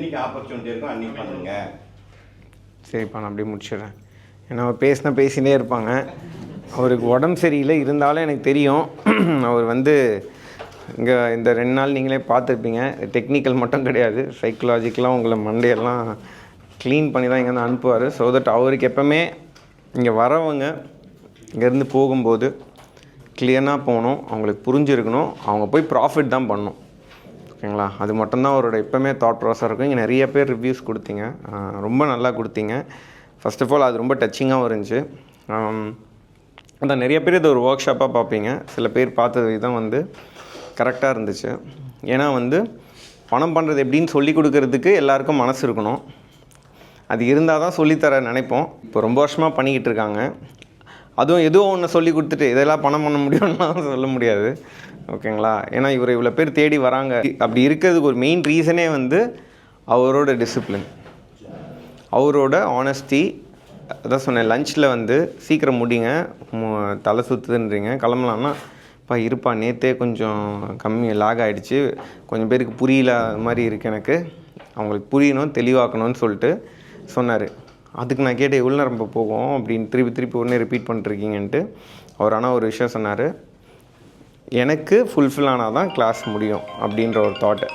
இன்னைக்கு ஆப்பர்ச்சுனிட்டி இருக்கும், அன்னைக்கு பண்ணுங்க. சரிப்பா, நான் அப்படியே முடிச்சிடுறேன். ஏன்னா அவர் பேசினே இருப்பாங்க. அவருக்கு உடம்பு சரியில்லை இருந்தாலும் எனக்கு தெரியும். அவர் வந்து இங்கே இந்த 2 நாள் நீங்களே பார்த்துருப்பீங்க. டெக்னிக்கல் மட்டும் கிடையாது, சைக்கலாஜிக்கலாக உங்களை மண்டையெல்லாம் க்ளீன் பண்ணி தான் இங்கேருந்து அனுப்புவார். ஸோ தட் அவருக்கு எப்போவுமே இங்கே வரவங்க இங்கேருந்து போகும்போது கிளியராக போகணும், அவங்களுக்கு புரிஞ்சிருக்கணும், அவங்க போய் ப்ராஃபிட் தான் பண்ணணும். ஓகேங்களா? அது மட்டும்தான் அவரோட எப்போவுமே தாட் ப்ராசஸாக இருக்கும். இங்கே நிறைய பேர் ரிவ்யூஸ் கொடுத்தீங்க, ரொம்ப நல்லா கொடுத்தீங்க. ஃபர்ஸ்ட் ஆஃப் ஆல் அது ரொம்ப டச்சிங்காகவும் இருந்துச்சு. அதான் நிறைய பேர் இது ஒரு ஒர்க் ஷாப்பாக பார்ப்பீங்க. சில பேர் பார்த்தது விதம் வந்து கரெக்டாக இருந்துச்சு. ஏன்னா வந்து பணம் பண்ணுறது எப்படின்னு சொல்லி கொடுக்கறதுக்கு எல்லாருக்கும் மனசு இருக்கணும். அது இருந்தால் தான் சொல்லித்தர நினைப்போம். இப்போ ரொம்ப வருஷமாக பண்ணிக்கிட்டு இருக்காங்க. அதுவும் எதுவும் ஒன்று சொல்லி கொடுத்துட்டு இதெல்லாம் பணம் பண்ண முடியும்லாம் சொல்ல முடியாது. ஓகேங்களா? ஏன்னா இவர் இவ்வளோ பேர் தேடி வராங்க. அப்படி இருக்கிறதுக்கு ஒரு மெயின் ரீசனே வந்து அவரோட டிசிப்ளின், அவரோட ஆனஸ்டி. அதான் சொன்னேன், லஞ்சில் வந்து சீக்கிரம் முடிங்க, தலை சுற்றுதுன்றீங்க, கிளம்பலான்னா இப்போ இருப்பா நேற்றே கொஞ்சம் கம்மி லாக் ஆகிடுச்சு, கொஞ்சம் பேருக்கு புரியல மாதிரி இருக்குது, எனக்கு அவங்களுக்கு புரியணும் தெளிவாக்கணும்னு சொல்லிட்டு சொன்னார். அதுக்கு நான் கேட்டேன் எவ்வளோ நேரம் போகும் அப்படின்னு திருப்பி உடனே ரிப்பீட் பண்ணிட்டுருக்கீங்கன்ட்டு. அவர் ஆனால் ஒரு விஷயம் சொன்னார், எனக்கு ஃபுல்ஃபில் ஆனால் தான் கிளாஸ் முடியும் அப்படின்ற ஒரு தாட்டு.